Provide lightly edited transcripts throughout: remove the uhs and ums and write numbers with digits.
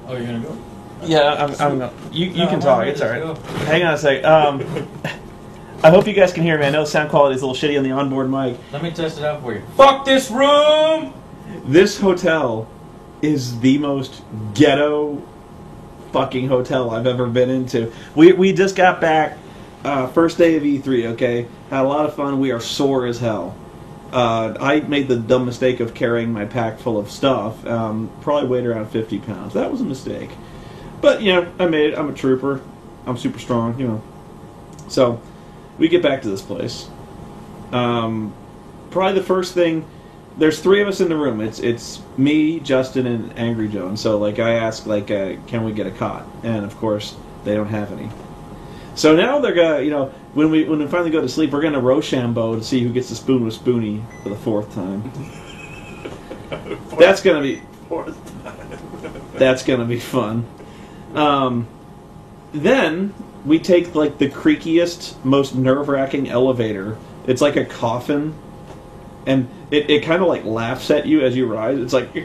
Oh, you're gonna go? Yeah, you can talk. It's all right. Hang on a sec. I hope you guys can hear me. I know sound quality is a little shitty on the onboard mic. Let me test it out for you. Fuck this room! This hotel is the most ghetto fucking hotel I've ever been into. We just got back, first day of E3, okay? Had a lot of fun. We are sore as hell. I made the dumb mistake of carrying my pack full of stuff. Probably weighed around 50 pounds. That was a mistake. But, you know, I made it. I'm a trooper. I'm super strong, you know. So, we get back to this place. Probably the first thing... There's three of us in the room. It's me, Justin, and Angry Joe. And so, like, I ask, like, can we get a cot? And, of course, they don't have any. So now they're gonna, you know, when we finally go to sleep, we're gonna Rochambeau to see who gets the spoon with Spoonie for the fourth time. That's gonna be... That's gonna be fun. Then we take like the creakiest, most nerve-wracking elevator. It's like a coffin, and it kind of like laughs at you as you rise. It's like,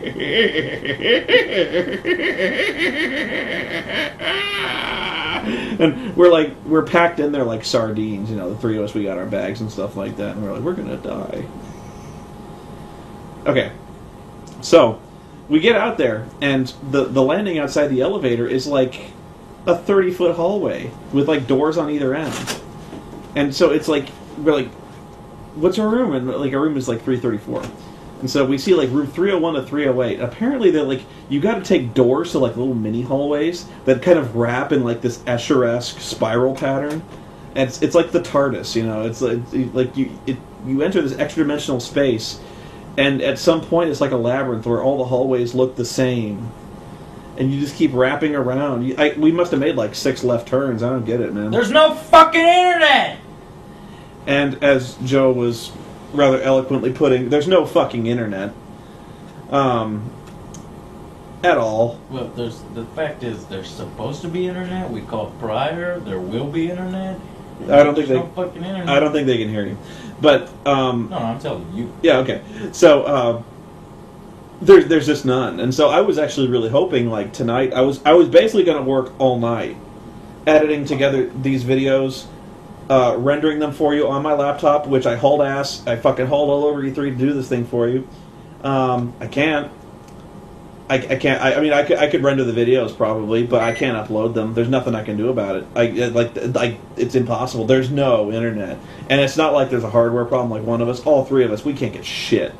and we're packed in there like sardines. You know, the three of us, we got our bags and stuff like that, and we're like, we're gonna die. Okay, so we get out there, and the landing outside the elevator is like a 30-foot hallway with like doors on either end. And so it's like, we're like, what's our room? And like our room is like 334. And so we see like room 301 to 308. Apparently they're like, you got to take doors to like little mini hallways that kind of wrap in like this Escher-esque spiral pattern. And it's like the TARDIS, you know. It's like you enter this extra dimensional space, and at some point it's like a labyrinth where all the hallways look the same. And you just keep wrapping around. We must have made like 6 left turns. I don't get it, man. There's no fucking internet! And as Joe was rather eloquently putting, there's no fucking internet. At all. Well, the fact is, there's supposed to be internet. We called prior. There will be internet. I don't think no fucking internet. I don't think they can hear you. But no, I'm telling you. Yeah, okay. So there's just none. And so I was actually really hoping, like, tonight, I was basically going to work all night editing together these videos, rendering them for you on my laptop, which I hauled ass. I fucking hauled all over E3 to do this thing for you. I can't. I can't. I mean, I could render the videos probably, but I can't upload them. There's nothing I can do about it. It's impossible. There's no internet, and it's not like there's a hardware problem. Like one of us, all three of us, we can't get shit.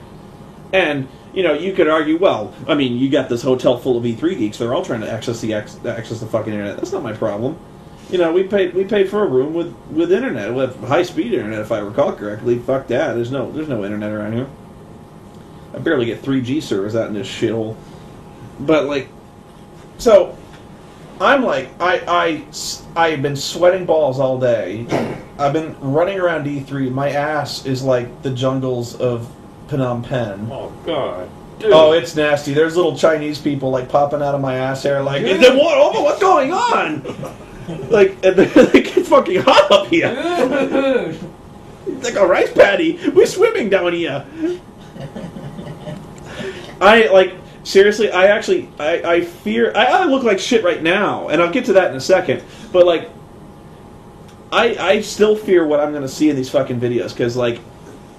And you know, you could argue, well, I mean, you got this hotel full of E3 geeks. They're all trying to access the fucking internet. That's not my problem. You know, we paid for a room with internet, with high speed internet, if I recall correctly. Fuck that. There's no internet around here. I barely get 3G service out in this shithole. But like, so I'm like, I've been sweating balls all day. I've been running around E3. My ass is like the jungles of Phnom Penh. Oh God, dude. Oh, it's nasty. There's little Chinese people like popping out of my ass hair, like, what's going on? Like, it's fucking hot up here. It's like a rice paddy. We're swimming down here. Seriously, I fear... I look like shit right now, and I'll get to that in a second, but, like, I still fear what I'm going to see in these fucking videos, because, like,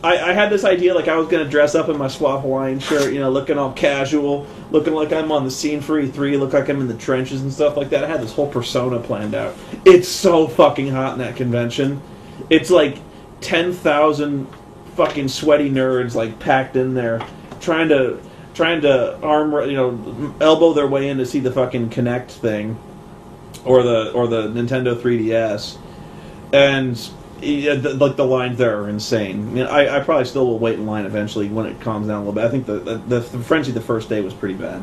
I had this idea, like, I was going to dress up in my suave Hawaiian shirt, you know, looking all casual, looking like I'm on the scene for E3, look like I'm in the trenches and stuff like that. I had this whole persona planned out. It's so fucking hot in that convention. It's, like, 10,000 fucking sweaty nerds, like, packed in there, trying to elbow their way in to see the fucking Kinect thing, or the Nintendo 3DS, and like the lines there are insane. I mean, I probably still will wait in line eventually when it calms down a little bit. I think the frenzy the first day was pretty bad,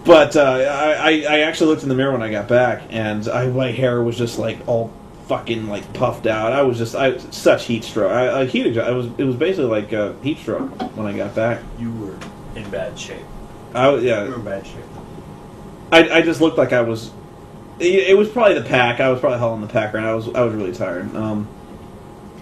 but I actually looked in the mirror when I got back, and my hair was just like all fucking like puffed out. I was such heat stroke. It was basically like a heat stroke when I got back. You were in bad shape. Yeah. You were in bad shape. I just looked like I was. It was probably the pack. I was probably hauling the pack around. I was really tired.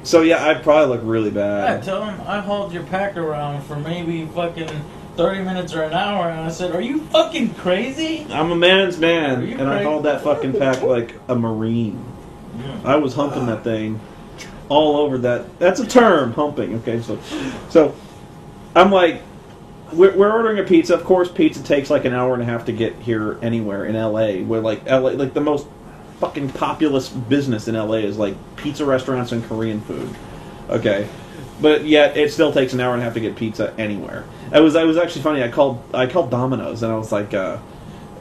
So yeah, I probably look really bad. Yeah, tell him I hauled your pack around for maybe fucking 30 minutes or an hour, and I said, "Are you fucking crazy?" I'm a man's man, Are you and I crazy? hauled that fucking pack like a Marine. I was humping that thing all over that. That's a term, humping. Okay, so I'm like, we're ordering a pizza. Of course, pizza takes like an hour and a half to get here anywhere in LA. Where like LA, like the most fucking populous business in LA is like pizza restaurants and Korean food. Okay, but yet it still takes an hour and a half to get pizza anywhere. I was actually funny. I called Domino's and I was like, I'd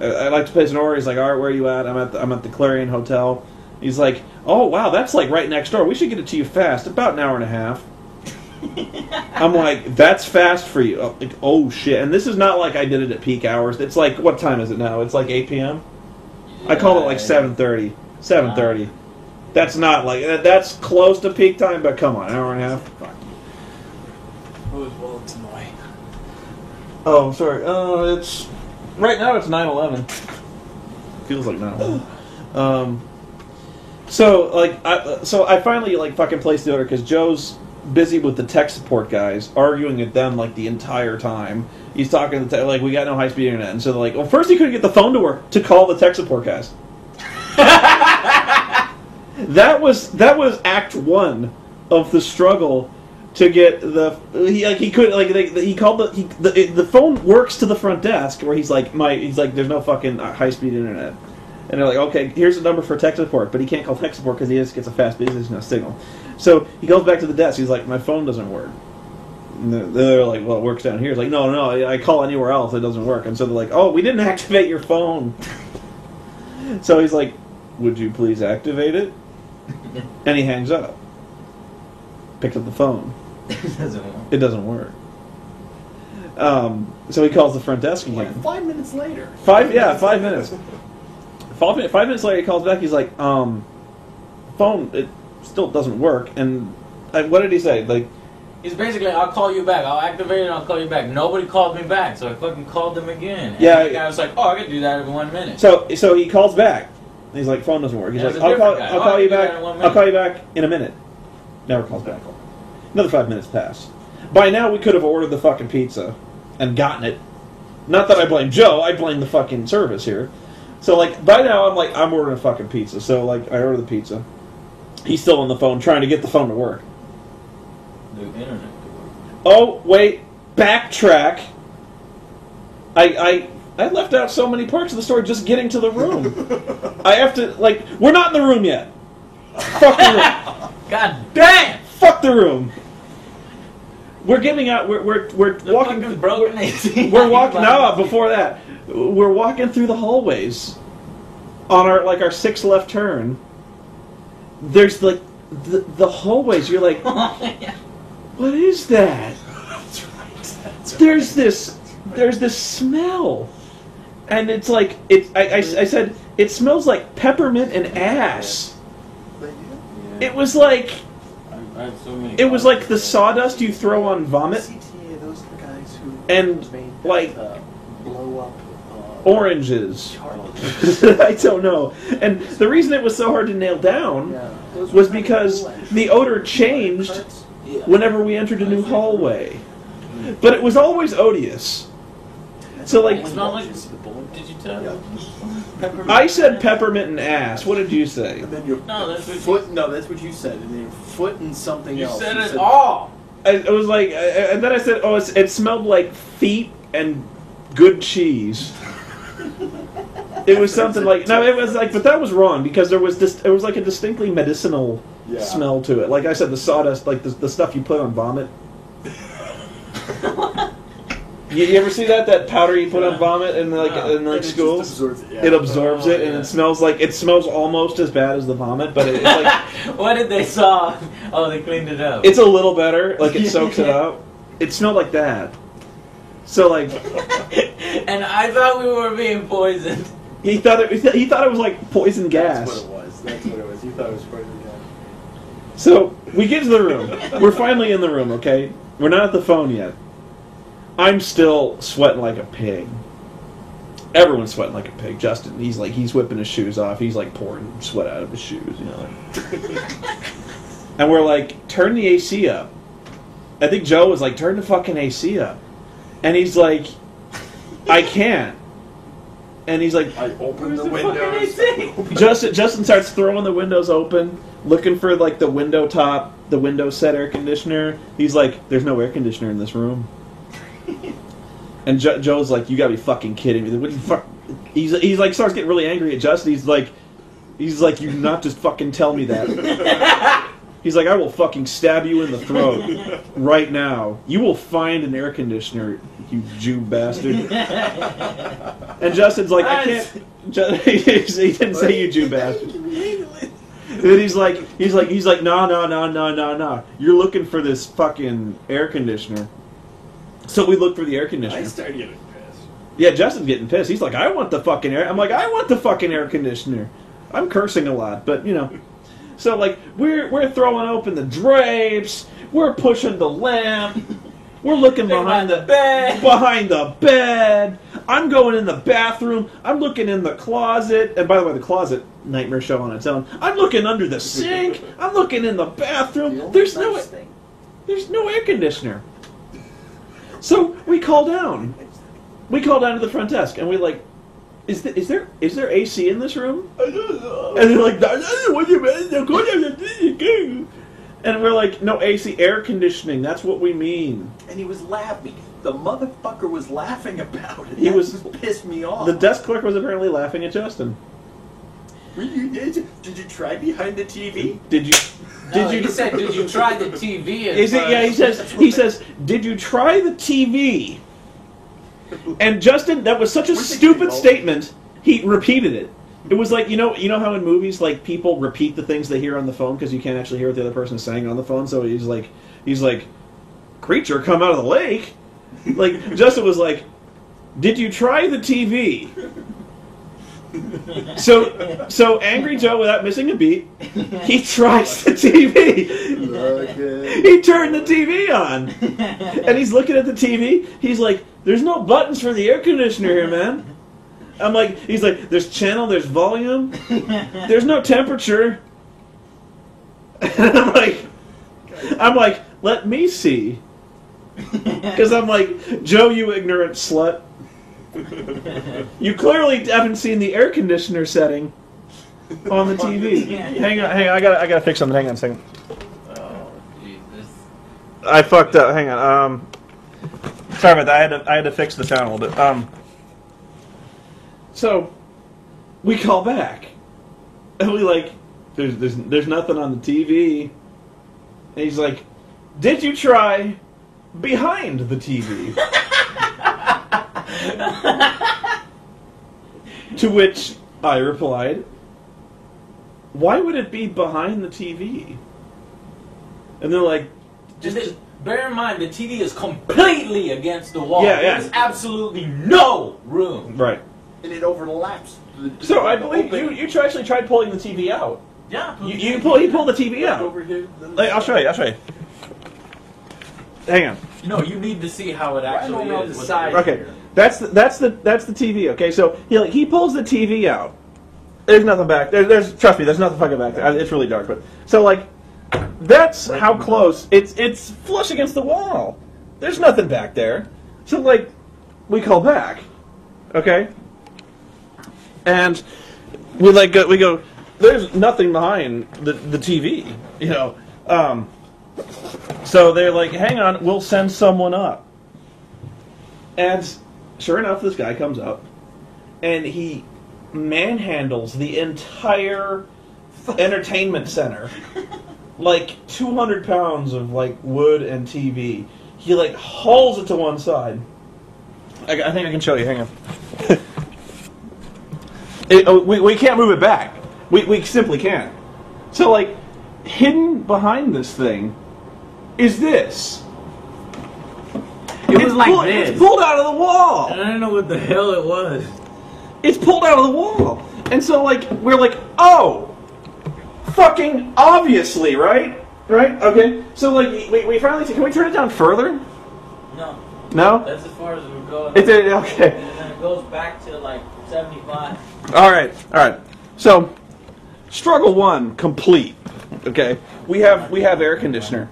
like to place an order. He's like, all right, where are you at? I'm at the Clarion Hotel. He's like, oh wow, that's like right next door. We should get it to you fast. About an hour and a half. I'm like, that's fast for you. Like, oh shit! And this is not like I did it at peak hours. It's like, what time is it now? It's like 8 p.m. I called it like 7:30. 7:30. That's not like that's close to peak time, but come on, an hour and a half. Fuck. Who's Wellington Way? Oh, sorry. It's right now. It's 9:11. Feels like 9:11. So like, I finally like fucking placed the order because Joe's busy with the tech support guys, arguing with them like the entire time. He's talking to like, we got no high speed internet, and so they're like, well, first he couldn't get the phone to work to call the tech support guys. That was Act 1 of the struggle to get he called the phone works to the front desk where he's like there's no fucking high speed internet, and they're like, okay, here's the number for tech support, but he can't call tech support because he just gets a fast business no signal. So he goes back to the desk. He's like, my phone doesn't work. And they're like, well, it works down here. He's like, no, I call anywhere else, it doesn't work. And so they're like, oh, we didn't activate your phone. So he's like, would you please activate it? And he hangs up. Picks up the phone. It doesn't work. So he calls the front desk again. Like 5 minutes later. 5 minutes. 5 minutes later, he calls back. He's like, phone, it still doesn't work. And what did he say? Like, He's basically, I'll call you back. I'll activate it and I'll call you back. Nobody called me back, so I fucking called them again. And Yeah. the guy was like, oh, I can do that in 1 minute. so he calls back. He's like, phone doesn't work. He's Yeah, like, it's a I'll different guy. call Oh, you you do back. that in 1 I'll minute. call you back in a minute. Never calls back. Another 5 minutes pass. By now, we could have ordered the fucking pizza and gotten it. Not that I blame Joe. I blame the fucking service here. So, like, by now, I'm ordering a fucking pizza. So, like, I order the pizza. He's still on the phone trying to get the phone to work. The internet could work. Oh, wait. Backtrack. I left out so many parts of the story just getting to the room. I have to, like, we're not in the room yet. Fuck the room. God damn! Fuck the room. We're getting out. We're The walking. fucking broken AC. We're walking. No, before that, we're walking through the hallways on our 6 left turn. There's like the hallways. You're like, what is that? That's right. There's this smell, and it's like I said it smells like peppermint and ass. It was like I had so many it was like the comments. sawdust you throw on vomit. CTA, those are the guys who And, made like, blow up Oranges. Charlie. I don't know. And the reason it was so hard to nail down Yeah, those was were kinda because cool, the odor changed Yeah. whenever we entered a new hallway. But it was always odious. So, like, It's not like. Did you tell Yeah. Peppermint? I said peppermint and ass. What did you say? And then your No, that's what you- foot. No, that's what you said. And then your foot and something You else. said it all. I was like, and then I said, oh, it smelled like feet and good cheese. It was something like, no, it was like, but that was wrong because there was this, it was like a distinctly medicinal Yeah. smell to it. Like I said, the sawdust, like the stuff you put on vomit. You ever see that powder you put on vomit in like And it just schools? absorbs it, yeah. It absorbs Oh, it, and yeah. it smells almost as bad as the vomit, but it's like What did they saw? Oh, they cleaned it up. it's a little better. Like it soaks it up. It smelled like that. So like And I thought we were being poisoned. he thought it was like poison gas. That's what it was. That's what it was. You thought it was part of the guy. So we get to the room. We're finally in the room. Okay, we're not at the phone yet. I'm still sweating like a pig. Everyone's sweating like a pig. Justin, he's whipping his shoes off. He's like pouring sweat out of his shoes, you know. And we're like, turn the AC up. I think Joe was like, turn the fucking AC up. And he's like, I can't. And he's like, I open the fucking windows. AC? Justin starts throwing the windows open, looking for like the window set air conditioner. He's like, there's no air conditioner in this room. And Joe's like, you gotta be fucking kidding me. What the fuck? He's like, starts getting really angry at Justin. He's like, you not just fucking tell me that. He's like, I will fucking stab you in the throat right now. You will find an air conditioner, you Jew bastard. And Justin's like, I can't. He didn't say you Jew bastard. And he's like, no. You're looking for this fucking air conditioner. So we look for the air conditioner. I started getting pissed. Yeah, Justin's getting pissed. He's like, I want the fucking air. I'm like, I want the fucking air conditioner. I'm cursing a lot, but you know. So like, we're throwing open the drapes. We're pushing the lamp. We're looking behind the bed. Behind the bed. I'm going in the bathroom. I'm looking in the closet. And by the way, the closet, nightmare show on its own. I'm looking under the sink. I'm looking in the bathroom. There's no air conditioner. So we call down. We call down to the front desk, and we like, is there AC in this room? And they're like, what do you mean? And we're like, no, AC, air conditioning. That's what we mean. And he was laughing. The motherfucker was laughing about it. He was pissed me off. The desk clerk was apparently laughing at Justin. Did you try behind the TV? Did you? No, he said, did you try the TV? Is it? Yeah, he says, did you try the TV? And Justin, that was such a stupid statement. He repeated it. It was like, you know how in movies, like, people repeat the things they hear on the phone because you can't actually hear what the other person is saying on the phone. So he's like, creature come out of the lake. Like, Justin was like, did you try the TV? So Angry Joe, without missing a beat, he tries the TV. Okay. He turned the TV on, and he's looking at the TV. He's like, "There's no buttons for the air conditioner here, man." I'm like, he's like, "There's channel, there's volume, there's no temperature." And I'm like, "Let me see," because I'm like, "Joe, you ignorant slut. You clearly haven't seen the air conditioner setting on the TV." Hang on, I gotta fix something. Hang on a second. Oh, Jesus. I fucked up. Hang on. Sorry about that. I had to fix the sound a little bit. So we call back, and we like, there's nothing on the TV. And he's like, "Did you try behind the TV?" To which I replied, "Why would it be behind the TV?" And they're like, Just bear in mind, the TV is completely against the wall. Yeah, yeah. There's absolutely no room. right. And it overlaps. So I believe you actually tried pulling the TV out. Yeah. He pulled the TV out. Over here. I'll show you. Hang on. No, you need to see how it actually on is. the with side. Okay, that's the TV. Okay, so he pulls the TV out. There's nothing back there. Trust me, there's nothing fucking back there. It's really dark, but so like that's how close it's flush against the wall. There's nothing back there. So like we call back, okay, and we go. There's nothing behind the TV, you know. So they're like, hang on, we'll send someone up. And sure enough, this guy comes up, and he manhandles the entire entertainment center. Like 200 pounds of like wood and TV. He like hauls it to one side. I think I can show you, hang on. We can't move it back. We simply can't. So like, hidden behind this thing is this. It was like It's this. pulled out of the wall. I don't know what the hell it was. It's pulled out of the wall. And so like, we're like, oh, fucking obviously, right? Right? Okay. So like, we finally, can we turn it down further? No. No? That's as far as we're going. Okay. And then it goes back to like 75. All right. So, struggle one complete. Okay, we have air conditioner.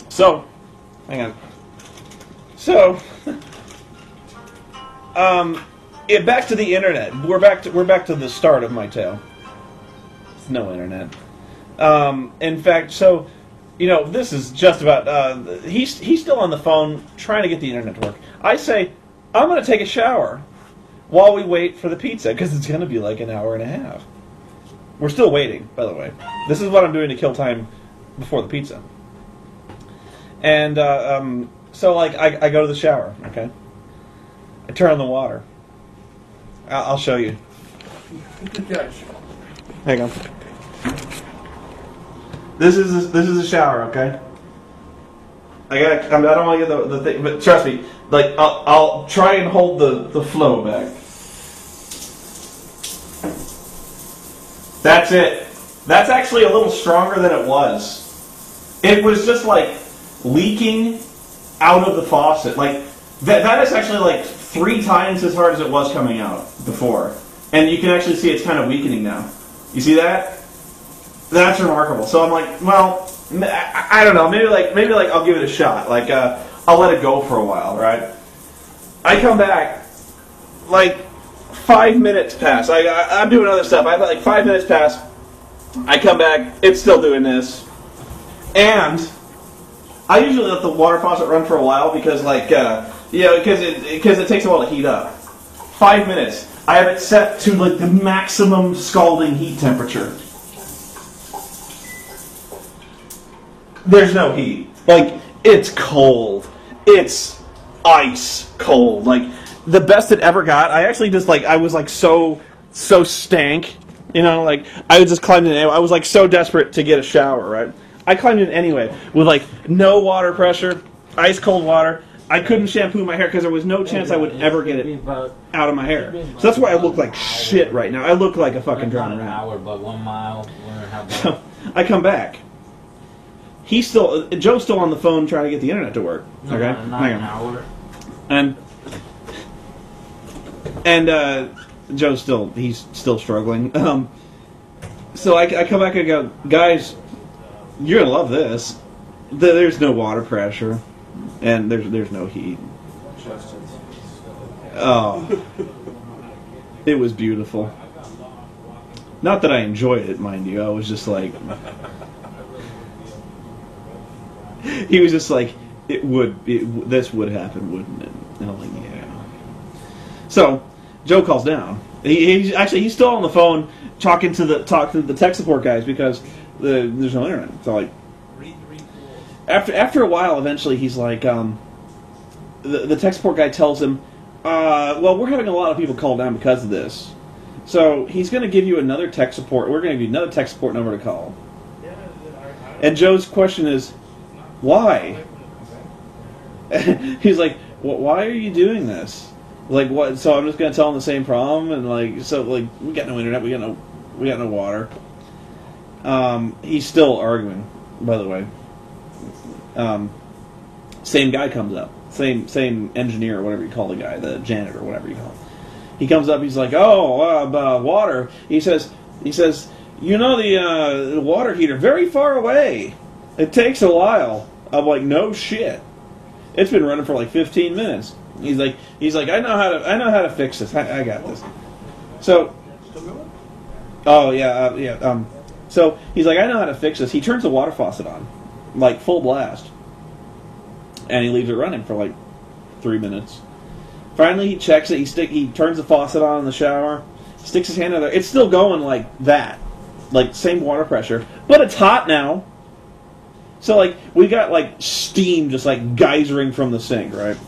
So, hang on. So, back to the internet. We're back to the start of my tale. No internet. In fact, so, this is just about. He's still on the phone trying to get the internet to work. I say, I'm going to take a shower while we wait for the pizza because it's going to be like an hour and a half. We're still waiting, by the way. This is what I'm doing to kill time before the pizza. And so, like, I go to the shower. Okay, I turn on the water. I'll show you. Yeah, sure. Hang on. This is a shower, okay? I don't want to get the thing, but trust me. Like I'll try and hold the flow back. That's it. That's actually a little stronger than it was. It was just like leaking out of the faucet. Like that is actually like 3 times as hard as it was coming out before. And you can actually see it's kind of weakening now. You see that? That's remarkable. So I'm like, well, I don't know. Maybe like I'll give it a shot. Like I'll let it go for a while, right? I come back, like 5 minutes pass. I'm doing other stuff. I like 5 minutes pass. I come back. It's still doing this, and I usually let the water faucet run for a while because because it takes a while to heat up. 5 minutes. I have it set to like the maximum scalding heat temperature. There's no heat. Like, it's cold. It's ice cold. Like, the best it ever got, I actually just, like, I was, like, so stank. Like, I just climbed in anyway. I was, like, so desperate to get a shower, right? I climbed in anyway with, like, no water pressure, ice cold water. I couldn't shampoo my hair because there was no chance I would ever get it out of my hair. So that's why I look like shit right now. I look like a fucking drowned rat. Not an hour, but 1 mile. So, I come back. Joe's still on the phone trying to get the internet to work. Okay, Not hang an on. hour. And Joe's he's still struggling. So I come back and go, guys, you're gonna love this. There's no water pressure, and there's no heat. Oh, it was beautiful. Not that I enjoyed it, mind you. I was just like. He was just like, this would happen, wouldn't it? And I'm like, yeah. So, Joe calls down. He's still on the phone talking to the tech support guys because there's no internet. So like, after a while, eventually he's like, the tech support guy tells him, well, we're having a lot of people call down because of this. So he's going to give you another tech support. We're going to give you another tech support number to call. And Joe's question is, why? He's like, why are you doing this? Like, what? So I'm just gonna tell him the same problem, and like, so like, we got no internet, we got no water. He's still arguing, by the way. Same guy comes up, same engineer or whatever you call the guy, the janitor or whatever you call him. He comes up, he's like, water. He says, the water heater very far away. It takes a while. I'm like, no shit. It's been running for like 15 minutes. He's like, I know how to fix this. I got this. So, oh yeah. So he's like, I know how to fix this. He turns the water faucet on, like full blast, and he leaves it running for like 3 minutes. Finally, he checks it. He turns the faucet on in the shower, sticks his hand in there. It's still going like that, like same water pressure, but it's hot now. So, like, we got, like, steam just, like, geysering from the sink, right?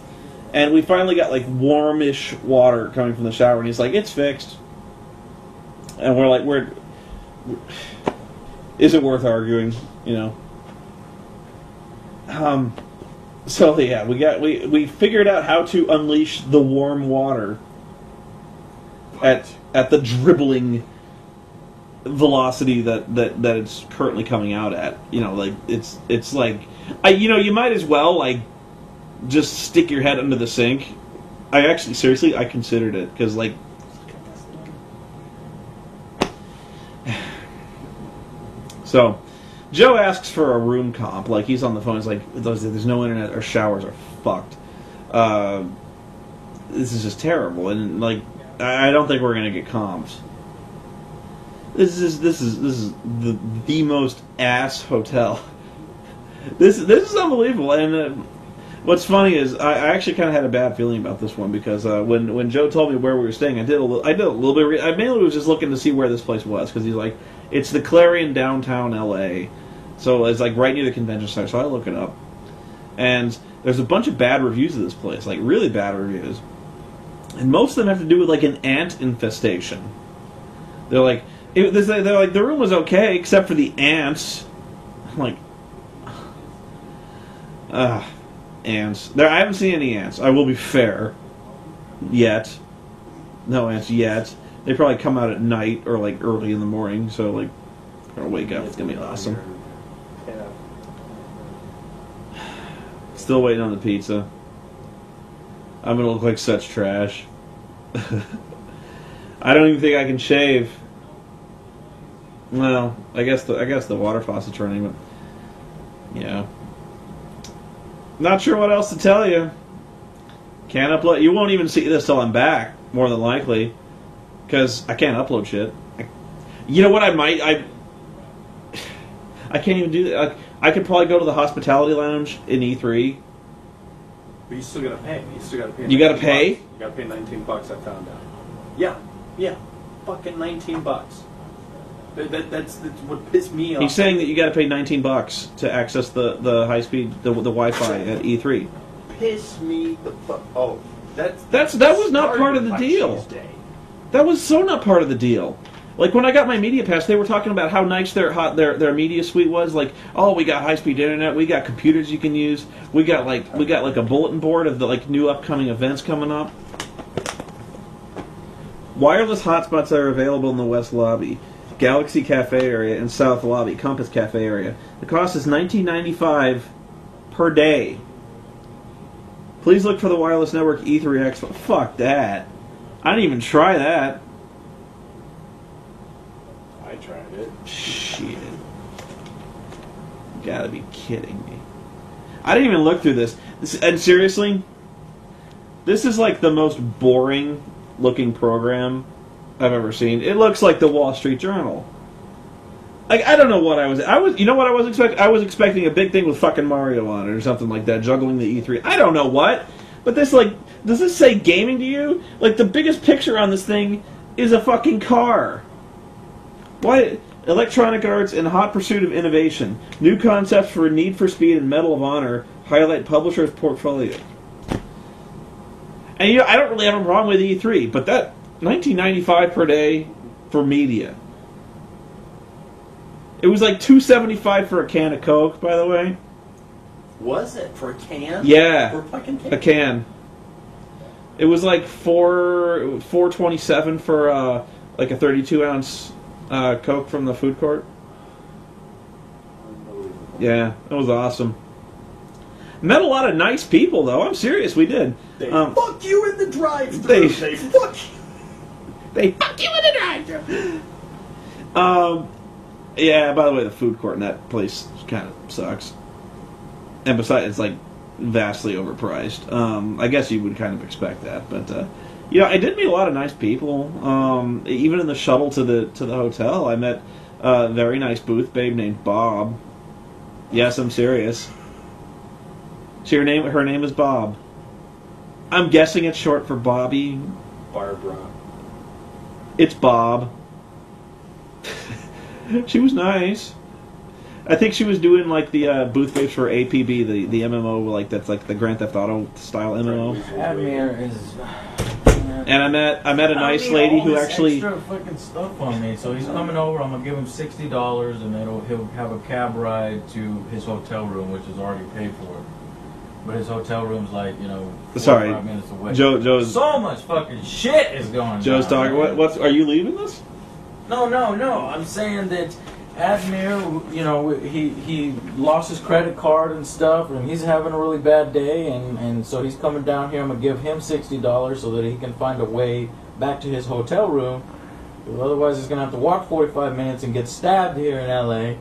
And we finally got, like, warmish water coming from the shower, and he's like, it's fixed. And we're like, is it worth arguing, So, yeah, we figured out how to unleash the warm water at the dribbling velocity that it's currently coming out at. Like it's like you might as well like just stick your head under the sink. I actually seriously I considered it because like so Joe asks for a room comp. Like he's on the phone. He's like, there's no internet. Our showers are fucked. this is just terrible, and like I don't think we're gonna get comps. This is the most ass hotel. This is unbelievable, and what's funny is I actually kind of had a bad feeling about this one because when Joe told me where we were staying, I did a little bit. I mainly was just looking to see where this place was because he's like, it's the Clarion downtown L.A., so it's like right near the convention center. So I look it up, and there's a bunch of bad reviews of this place, like really bad reviews, and most of them have to do with like an ant infestation. They're like, the room was okay except for the ants. I'm like, ants. I haven't seen any ants. I will be fair. Yet. No ants yet. They probably come out at night or like early in the morning, so like I'm gonna wake up, it's gonna be awesome. Yeah. Still waiting on the pizza. I'm gonna look like such trash. I don't even think I can shave. Well, I guess the water faucet's running, but yeah. Not sure what else to tell you. Can't upload. You won't even see this till I'm back, more than likely, because I can't upload shit. You know what? I can't even do that. I could probably go to the hospitality lounge in E3. But you still gotta pay. You gotta pay? You gotta pay $19. I found out. Yeah, fucking $19. That's what pissed me off. He's saying that you got to pay $19 to access the high speed the Wi-Fi at E3. Piss me the fuck. Oh, that was not part of the deal. Tuesday. That was so not part of the deal. Like when I got my media pass, they were talking about how nice their media suite was. Like, oh, we got high speed internet, we got computers you can use, we got like a bulletin board of the like new upcoming events coming up. Wireless hotspots are available in the West Lobby, Galaxy Cafe area, and South Lobby, Compass Cafe area. The cost is $19.95 per day. Please look for the Wireless Network E3 Expo. Fuck that. I didn't even try that. I tried it. Shit. You gotta be kidding me. I didn't even look through this. And seriously, this is like the most boring looking program I've ever seen. It looks like the Wall Street Journal. Like, I don't know what I was, you know what I was expecting? I was expecting a big thing with fucking Mario on it or something like that, juggling the E3. I don't know what. But this, like, does this say gaming to you? Like, the biggest picture on this thing is a fucking car. Why? Electronic Arts in hot pursuit of innovation. New concepts for Need for Speed and Medal of Honor highlight publisher's portfolio. And, you know, I don't really have a problem with E3, but that $19.95 per day for media. It was like $2.75 for a can of Coke, by the way. Was it for a can? Yeah, For a fucking can. a can. It was like $4.27 for like a 32-ounce Coke from the food court. Unbelievable. Yeah, it was awesome. Met a lot of nice people, though. I'm serious, we did. They fuck you in the drive-thru. They fuck you. They fuck you in the drive-thru. Yeah, by the way, the food court in that place kind of sucks. And besides, it's like vastly overpriced. I guess you would kind of expect that, but you know, I did meet a lot of nice people. Even in the shuttle to the hotel, I met a very nice booth babe named Bob. Yes, I'm serious. So her name is Bob. I'm guessing it's short for Bobby. Barbara. It's Bob. She was nice. I think she was doing like the booth babes for APB, the MMO, like that's like the Grand Theft Auto style MMO. Admir is. And I met a nice lady who actually. Extra fucking stuff on me, so he's coming over. I'm gonna give him $60, and then he'll have a cab ride to his hotel room, which is already paid for. But his hotel room's like, you know, 4 Sorry, or 5 minutes away. Joe's so much fucking shit is going. Joe's down, talking. man. What's? Are you leaving this? No. I'm saying that Admir, you know, he lost his credit card and stuff, and he's having a really bad day, and so he's coming down here. I'm gonna give him $60 so that he can find a way back to his hotel room. Otherwise, he's gonna have to walk 45 minutes and get stabbed here in LA.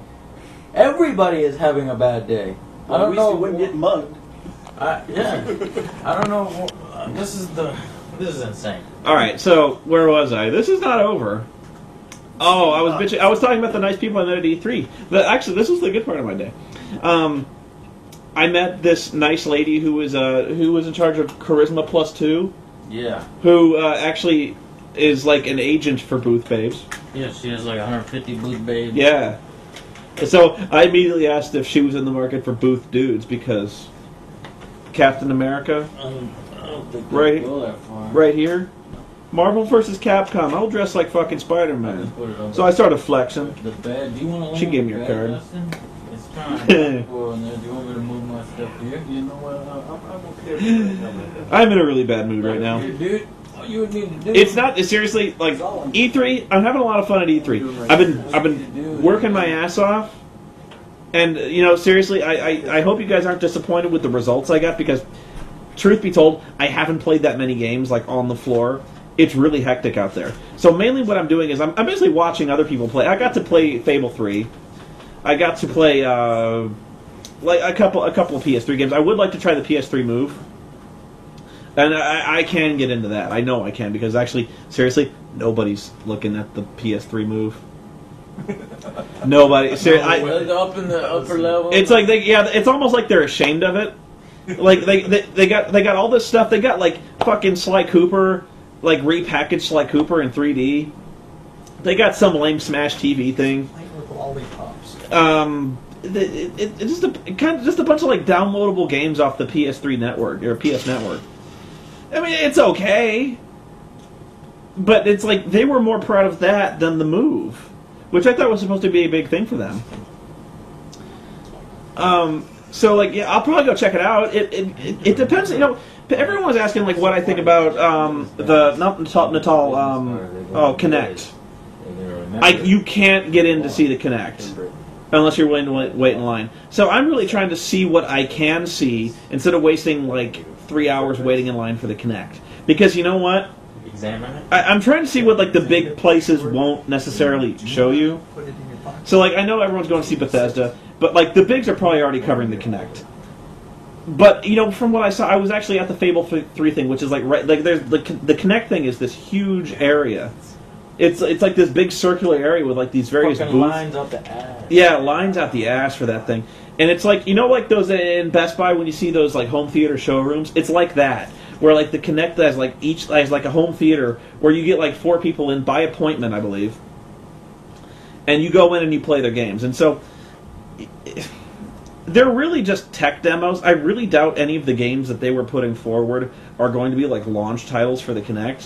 Everybody is having a bad day. I don't At least know. he wouldn't get mugged. Yeah. I don't know. This is insane. All right, so where was I? This is not over. Oh, I was bitching. I was talking about the nice people I met at E3. Actually, this was the good part of my day. I met this nice lady who was in charge of Charisma Plus 2. Yeah. Who actually is like an agent for Booth Babes. Yeah, she has like 150 booth babes. Yeah. So I immediately asked if she was in the market for Booth Dudes because Captain America, I don't think Right. go that far. right here, Marvel vs. Capcom. I'll dress like fucking Spider-Man. Put it on So I started flexing. the bed. Do you want to learn She gave me the her bed card. lesson? It's kind of cool in there. Do you want me to move my stuff here? You know what? I'm okay with that. I'm in a really bad mood right now. Dude, all you would need to do. It's not seriously like E3. I'm having a lot of fun at E3. I've been working my ass off, and seriously, I hope you guys aren't disappointed with the results I got because, truth be told, I haven't played that many games like on the floor. It's really hectic out there. So mainly what I'm doing is I'm basically watching other people play. I got to play Fable 3. I got to play like a couple of PS3 games. I would like to try the PS3 Move. And I can get into that. I know I can because actually, seriously, nobody's looking at the PS3 Move. Nobody. Seriously, Up in the upper level. it's like it's almost like they're ashamed of it. Like they got all this stuff. They got like fucking Sly Cooper, like repackaged Sly Cooper in 3D. They got some lame Smash TV thing. With lollipops. It's just a bunch of like downloadable games off the PS3 network or PS Network. I mean, it's okay, but it's like they were more proud of that than the Move, which I thought was supposed to be a big thing for them. So like, yeah, I'll probably go check it out. It depends, Everyone was asking like what I think about the Natal Kinect. You can't get in to see the Kinect unless you're willing to wait in line. So I'm really trying to see what I can see instead of wasting like 3 hours waiting in line for the Kinect. Because you know what? Examine it. I'm trying to see what like the big places won't necessarily show you. So like I know everyone's going to see Bethesda, but like the bigs are probably already covering the Kinect. But from what I saw, I was actually at the Fable 3 thing, which is like there's the Kinect thing is this huge area. It's like this big circular area with like these various Fucking booths. lines up the ass. Yeah, lines out the ass for that thing. And it's like, like those in Best Buy when you see those like home theater showrooms? It's like that. Where like the Kinect has like each has like a home theater where you get like 4 people in by appointment, I believe. And you go in and you play their games. And so they're really just tech demos. I really doubt any of the games that they were putting forward are going to be like launch titles for the Kinect.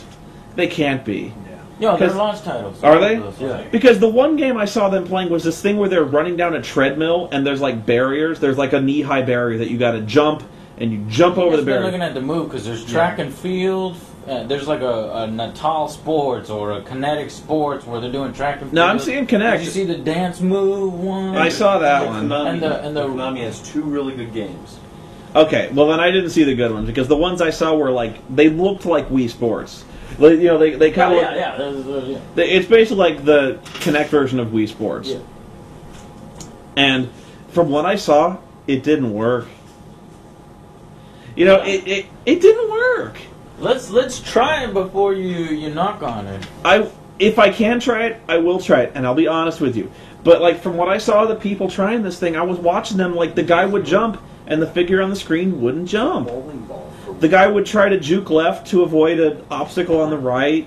They can't be. Yo, they're launch titles. Are they? Yeah. Because the one game I saw them playing was this thing where they're running down a treadmill and there's like barriers. There's like a knee-high barrier that you got to jump and you jump over the barrier. Looking at the Move because there's track and field. There's like a Natal Sports or a Kinetic Sports where they're doing track and field. No, I'm seeing Kinect. Did you see the Dance Move one? I saw that one. Konami has 2 really good games. Okay, well then I didn't see the good ones because the ones I saw were like they looked like Wii Sports. They kind of yeah. It's basically like the Kinect version of Wii Sports. Yeah. And from what I saw, it didn't work. It didn't work. Let's try it before you knock on it. If I can try it, I will try it, and I'll be honest with you. But like from what I saw of the people trying this thing, I was watching them like the guy would jump and the figure on the screen wouldn't jump. The guy would try to juke left to avoid an obstacle on the right,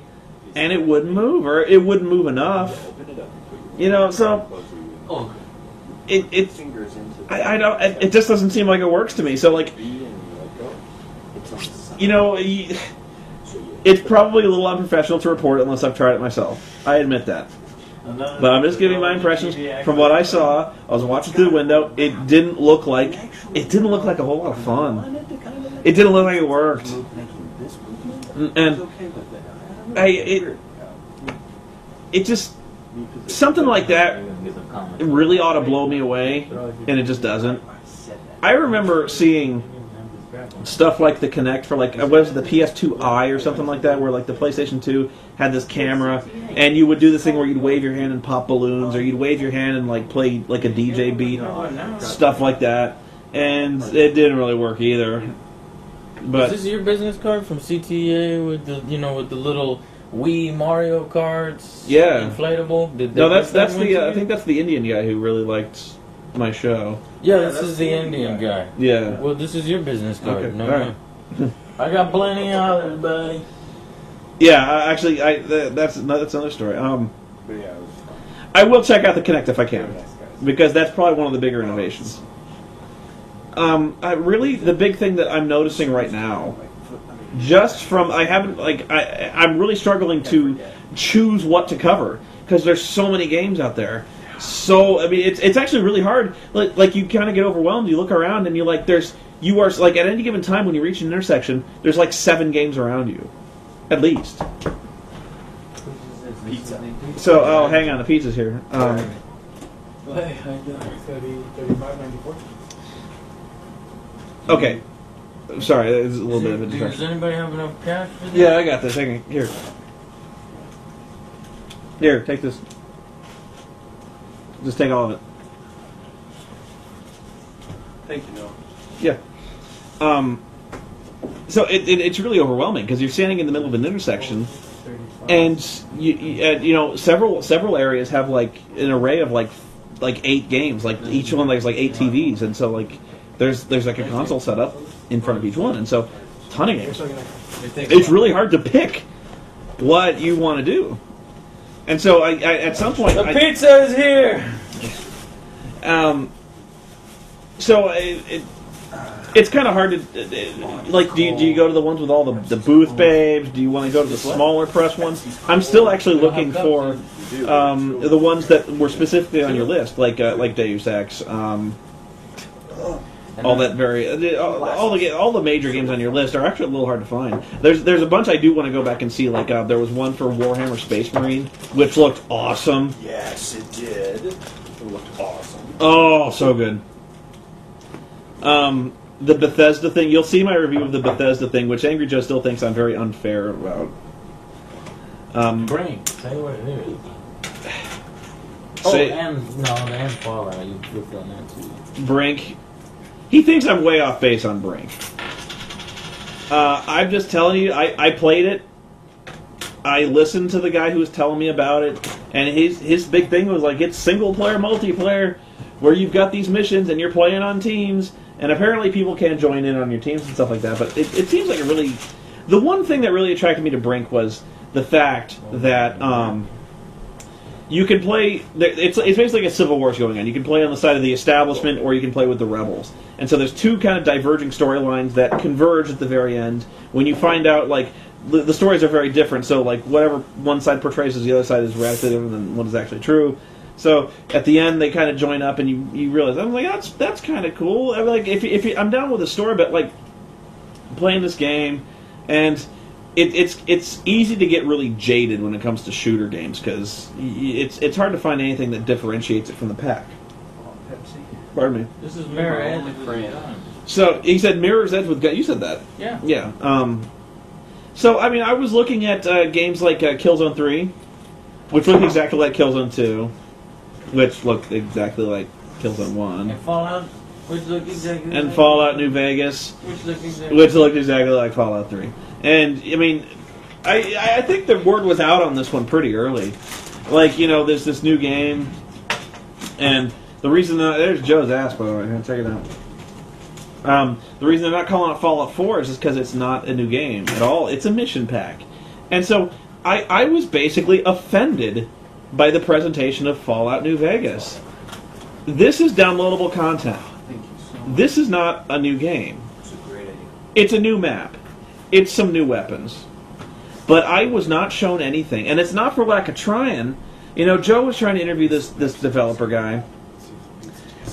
and it wouldn't move, or it wouldn't move enough. So I don't. It just doesn't seem like it works to me. So like, it's probably a little unprofessional to report it unless I've tried it myself. I admit that. But I'm just giving my impressions from what I saw. I was watching through the window. It didn't look like a whole lot of fun. It didn't look like it worked. And it just something like that really ought to blow me away, and it just doesn't. I remember seeing stuff like the Kinect for like what was it, the PS2i or something like that, where like the PlayStation 2 had this camera, and you would do this thing where you'd wave your hand and pop balloons, or you'd wave your hand and like play like a DJ beat, stuff like that. and it didn't really work either. But is this your business card from CTA with the with the little Wii Mario cards? Yeah. Inflatable. no, that's the I think that's the Indian guy who really liked my show. Yeah, Yeah, this that's is the the Indian guy. Yeah. Well, this is your business card. Okay, No, all right. no. I got plenty of others, buddy. Yeah, actually, that's another story. But yeah, it was fun. I will check out the Kinect if I Very can, nice guys. because that's probably one of the bigger innovations. Really, the big thing that I'm noticing right now, just from I'm really struggling to choose what to cover because there's so many games out there. So I mean, it's actually really hard. Like you kind of get overwhelmed. You look around and you at any given time when you reach an intersection, there's like 7 games around you, at least. Pizza. So oh, hang on, the pizza's here. Hey, how you doing? 35.94. Okay, sorry, there's a little bit of a Does distraction. anybody have enough cash for this? Yeah, I got this. Hang on. Here, take this. Just take all of it. Thank you, Noah. Yeah. So it's really overwhelming because you're standing in the middle of an intersection, 35. and several areas have like an array of like 8 games. Like each one there's like 8 TVs, and so like there's like a console set up in front of each one, and so ton of games. It's really hard to pick what you want to do, and so I at some point The pizza is here. So it's kind of hard to like. Do you go to the ones with all the booth babes? Do you want to go to the smaller press ones? I'm still actually looking for the ones that were specifically on your list, like Deus Ex. All that all the major games on your list are actually a little hard to find. There's a bunch I do want to go back and see. Like there was one for Warhammer Space Marine, which looked awesome. Yes, it did. It looked awesome. Oh, so good. The Bethesda thing. You'll see my review of the Bethesda thing, which Angry Joe still thinks I'm very unfair about. Brain. Tell you what it is. Say- and Fallout. You flipped on that too. Brink. He thinks I'm way off base on Brink. I'm just telling you, I played it. I listened to the guy who was telling me about it, and his big thing was like it's single player multiplayer where you've got these missions and you're playing on teams, and apparently people can join in on your teams and stuff like that. But it seems like the one thing that really attracted me to Brink was the fact that you can play. It's basically like a civil war going on. You can play on the side of the establishment, or you can play with the rebels. And so there's 2 kind of diverging storylines that converge at the very end when you find out like the stories are very different. So like whatever one side portrays as the other side is radically different than what is actually true. So at the end they kind of join up, and you realize I'm like that's kind of cool. I'm like if I'm down with the story, but like playing this game, and it's easy to get really jaded when it comes to shooter games because it's hard to find anything that differentiates it from the pack. Pepsi. Pardon me. This is Mirror Edge. So he said Mirror's Edge with guns. You said that. Yeah. Yeah. So I mean, I was looking at games like Killzone 3, which looked exactly like Killzone 2, which looked exactly like Killzone 1, And Fallout, which looked exactly and like Fallout New Vegas, which looked exactly which looked exactly like Fallout 3. And I mean, I think the word was out on this one pretty early. Like there's this new game, and the reason there's Joe's ass, by the way. Check it out. The reason they're not calling it Fallout 4 is just because it's not a new game at all. It's a mission pack. And so I was basically offended by the presentation of Fallout New Vegas. This is downloadable content. Thank you so much. This is not a new game. It's a great idea. It's a new map. It's some new weapons. But I was not shown anything. And it's not for lack of trying. Joe was trying to interview this developer guy.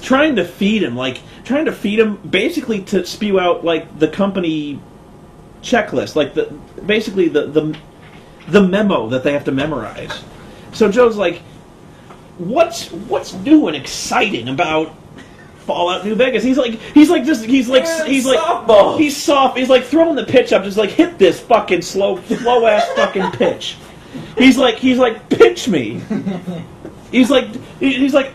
Trying to feed him basically to spew out like the company checklist, like basically the memo that they have to memorize. So Joe's like, what's new and exciting about Fallout New Vegas? He's like softball. He's soft. He's like throwing the pitch up, just like hit this fucking slow ass fucking pitch. He's like pitch me. He's like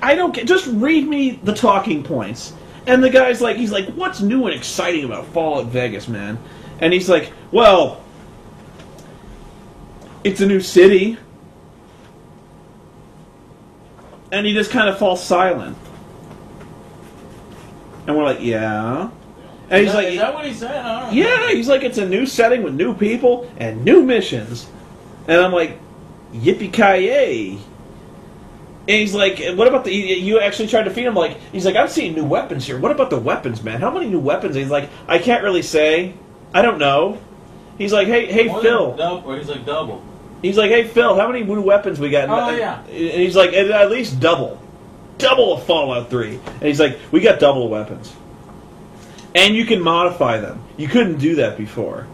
I don't get. Just read me the talking points, And the guy's like, he's like, what's new and exciting about Fallout Vegas, man? And he's like, well, it's a new city. And he just kind of falls silent. And we're like, yeah. And he's like, is that what he said? I don't know. yeah, he's like, it's a new setting with new people and new missions. And I'm like, yippee-ki-yay. And he's like, what about you actually tried to feed him? Like, he's like, I'm seeing new weapons here. What about the weapons, man? How many new weapons? And he's like, I can't really say. I don't know. He's like, hey, More Phil. than double, or he's like double. He's like, hey, Phil, how many new weapons we got? Oh, yeah. And he's like, at least double. Double of Fallout 3. And he's like, we got double weapons. And you can modify them. You couldn't do that before.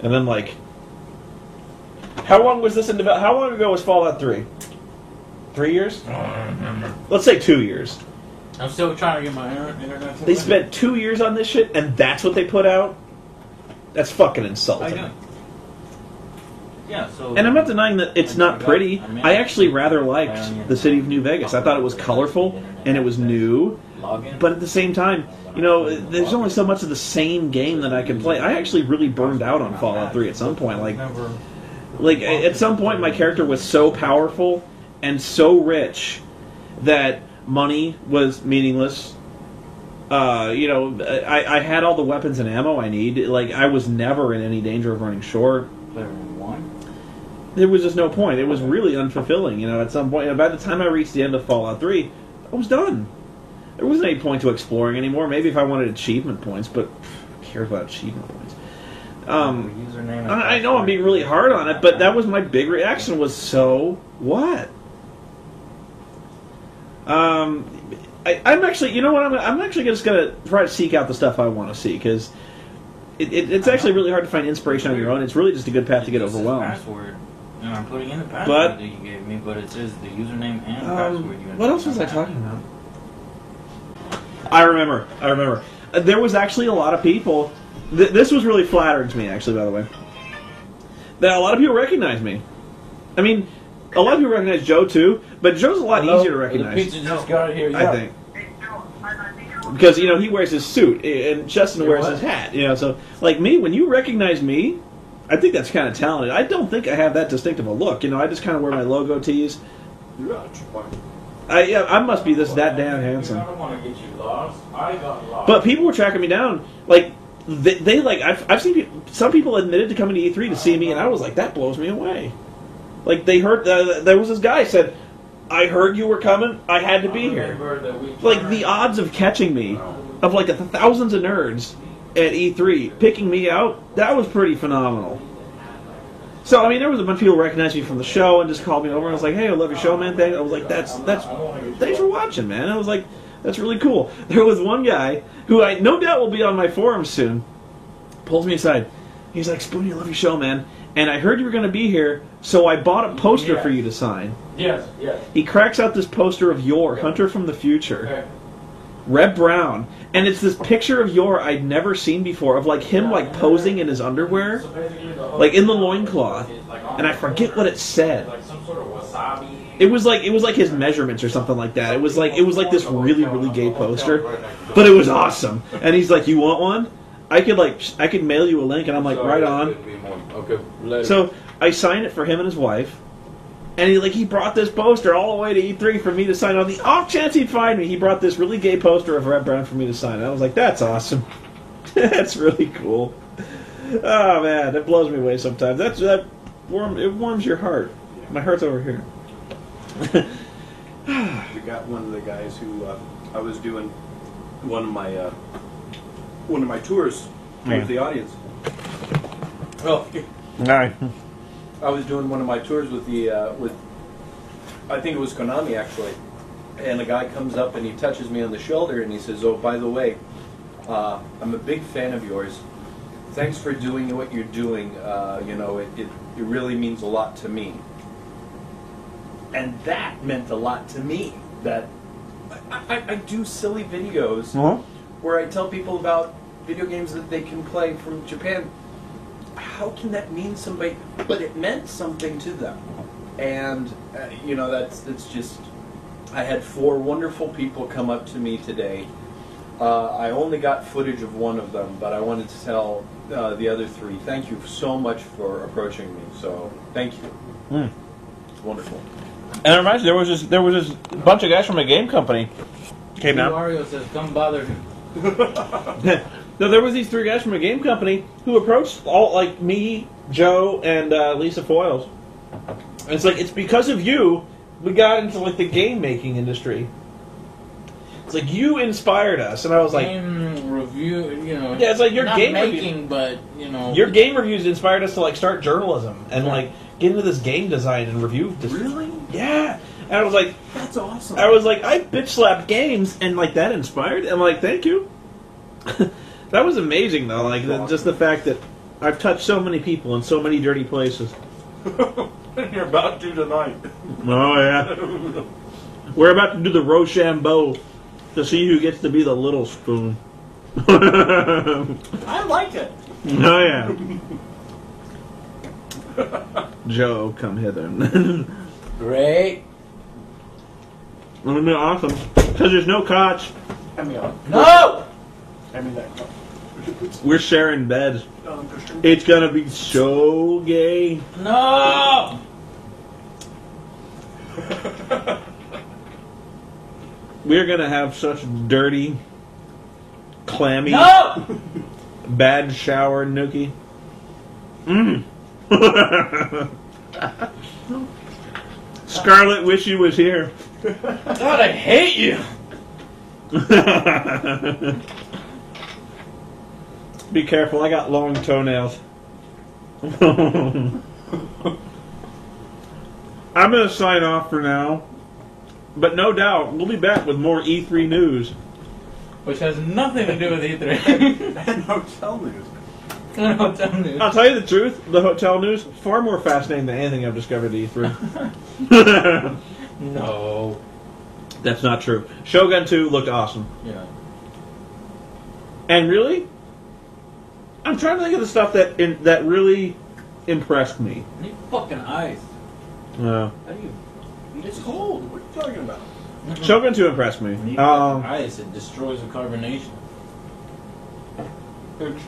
And then, like, how long was this in development? How long ago was Fallout 3? 3 years? I don't remember. Let's say 2 years. I'm still trying to get my internet. They spent 2 years on this shit, and that's what they put out? That's fucking I insulting. know. Yeah, so. And I'm not denying that it's not pretty. I actually rather liked the city of New Vegas. I thought it was colorful, and it was new. But at the same time, you know, there's only so much of the same game that I can play. I actually really burned out on Fallout 3 at some point. Like at some point, my character was so powerful and so rich that money was meaningless. You know, I had all the weapons and ammo I need. Like, I was never in any danger of running short. There was just no point. It was really unfulfilling, you know, at some point. By the time I reached the end of Fallout 3, I was done. There wasn't any point to exploring anymore. Maybe if I wanted achievement points, but who cares about achievement points? I know I'm being really hard on it, but that was my big reaction was, so what? I'm actually, you know what, I'm actually just going to try to seek out the stuff I want to see, because it's actually really hard to find inspiration on your own. It's really just a good path to get overwhelmed. Password. And I'm putting in the password But- that you gave me, but it says the username and password you entered. What else was I talking about? I remember. There was actually a lot of people. This was really flattering to me, actually, by the way. That a lot of people recognize me. I mean, a lot of people recognize Joe too, but Joe's a lot easier to recognize. The pizza just got here. I think. Because, you know, he wears his suit, and Justin wears his hat. You know, so, like me, when you recognize me, I think that's kind of talented. I don't think I have that distinctive a look. You know, I just kind of wear my logo tees. I must be that damn handsome. I don't want to get you lost. I got lost. But people were tracking me down. Like, they like, I've seen some people admitted to coming to E3 to see me, and I was like, that blows me away. Like, they heard, there was this guy said, I heard you were coming, I had to be here. Like, the odds of catching me, of like the thousands of nerds at E3 picking me out, that was pretty phenomenal. So, I mean, there was a bunch of people recognizing me from the show and just called me over and I was like, hey, I love your show, man. Thanks. I was like, that's thanks for watching, man. I was like, that's really cool. There was one guy who I no doubt will be on my forums soon, pulls me aside. He's like, Spoonie, I love your show, man. And I heard you were going to be here, so I bought a poster for you to sign. Yes. He cracks out this poster of Yor, Hunter from the Future. Reb Brown. And it's this picture of Yor I'd never seen before, of like him like posing in his underwear, like in the loincloth. And I forget what it said. Like some sort of wasabi. It was like his measurements or something like that. It was like this really, really gay poster. But it was awesome. And he's like, you want one? I could mail you a link, and I'm like, right on. Okay. So I signed it for him and his wife, and he brought this poster all the way to E3 for me to sign. On the off chance he'd find me, he brought this really gay poster of Red Brown for me to sign. And I was like, that's awesome. That's really cool. Oh man, that blows me away sometimes. It warms your heart. My heart's over here. We got one of the guys who I was doing one of my tours with the audience. Oh, Alright. I was doing one of my tours with I think it was Konami actually, and a guy comes up and he touches me on the shoulder and he says, "Oh, by the way, I'm a big fan of yours. Thanks for doing what you're doing. You know, it really means a lot to me." And that meant a lot to me. That I do silly videos where I tell people about video games that they can play from Japan. How can that mean somebody? But it meant something to them, and you know that's just. I had 4 wonderful people come up to me today, I only got footage of one of them, but I wanted to tell the other 3. Thank you so much for approaching me. So thank you. It's wonderful. And it reminds me, there was this bunch of guys from a game company came down. Mario says, "Come bother him." No, there was these 3 guys from a game company who approached all like me, Joe, and Lisa Foyles. And it's like it's because of you we got into like the game making industry. It's like you inspired us, and I was like, game review, yeah, it's like your not game making, but your game reviews inspired us to like start journalism and like get into this game design and review. Really? Yeah, and I was like, That's awesome. I was like, I bitch slapped games, and like that inspired. I'm like, thank you. That was amazing, though. Like just the fact that I've touched so many people in so many dirty places. You're about to tonight. Oh yeah, we're about to do the Rochambeau to see who gets to be the little spoon. I like it. Oh yeah. Joe, come hither. great. It'll be awesome because there's no couch. I mean, No. I mean that. We're sharing beds. It's gonna be so gay. No. We're gonna have such dirty, clammy, No. bad shower nookie. Scarlett, wish you was here. God, I hate you. Be careful, I got long toenails. I'm going to sign off for now. But no doubt, we'll be back with more E3 news. Which has nothing to do with E3. And hotel news. Hotel news. I'll tell you the truth, the hotel news, far more fascinating than anything I've discovered at E3. No. That's not true. Shogun 2 looked awesome. Yeah. And really, I'm trying to think of the stuff that really impressed me. I need fucking ice. Uh, How do you? It's cold. What are you talking about? Shogun 2 impressed me. I need fucking ice. It destroys the carbonation.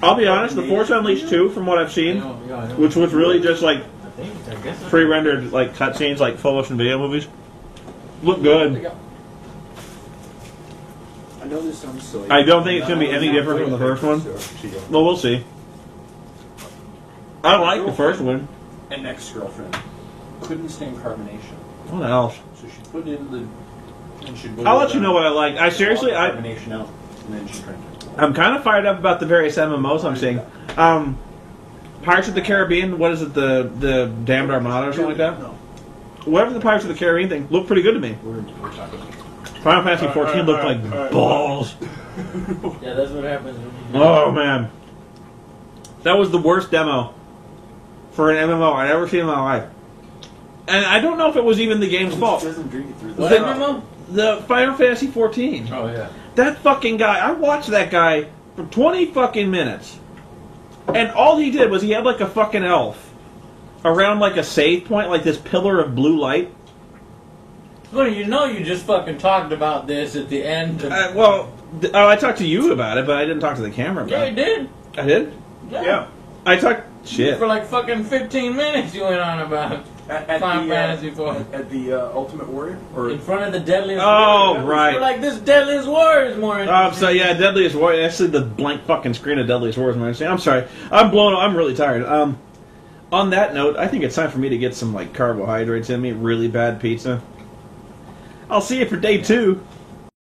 I'll be honest, the Force Unleashed 2, from what I've I seen, know, yeah, I know. which was really just like I guess that's- pre-rendered like cutscenes, like full motion video movies, look good. I know this sounds silly. I don't think it's going to be any different from the first one. Well, we'll see. I like the first one. An ex-girlfriend couldn't stand carbonation, What else? so she put it in the. And she'd I'll let you know what I like. I seriously, carbonation out, and then she drank it. I'm kind of fired up about the various MMOs I'm seeing. Pirates of the Caribbean, what is it, the Damned Armada or something like that? No, Whatever the Pirates of the Caribbean thing, looked pretty good to me. we're talking. Final Fantasy XIV looked like balls. Yeah, that's what happens. When you Oh man, that was the worst demo for an MMO I'd ever seen in my life. And I don't know if it was even the game's fault. Doesn't drink it through the. What MMO? The Final Fantasy XIV. Oh yeah. That fucking guy, I watched that guy for 20 fucking minutes. And all he did was he had like a fucking elf around like a save point, like this pillar of blue light. Well, you know, you just fucking talked about this at the end. Of... I talked to you about it, but I didn't talk to the camera about Yeah, it. you did. I did? Yeah. I talked... Shit. For like fucking 15 minutes, you went on about Final Fantasy IV. At the Ultimate Warrior, or In front of the Deadliest Oh, Warrior. right. You're like, this Deadliest Warrior is more interesting. So yeah, Deadliest Warrior. Actually, the blank fucking screen of Deadliest Warrior is more interesting. I'm sorry. I'm really tired. On that note, I think it's time for me to get some like carbohydrates in me. Really bad pizza. I'll see you for day 2.